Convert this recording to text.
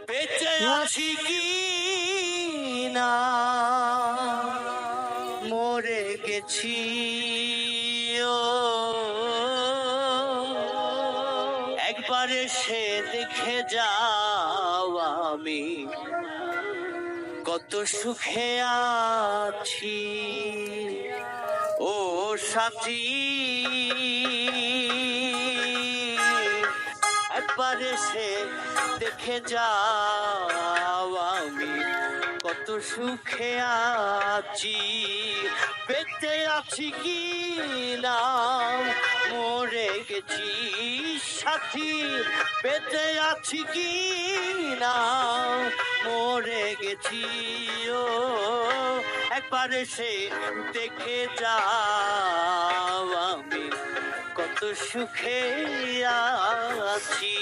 বেঁচে আছি কি না মরে গেছি ও একবার এসে দেখে যাও আমি কত সুখে আছি ও সাথী একবার এসে দেখে যাও আমি কত সুখে আছি বেঁচে আছি কি না মরে গেছি সাথী বেঁচে আছি কি না মরে গেছি ও একবার এসে দেখে যাও আমি কত সুখে আছি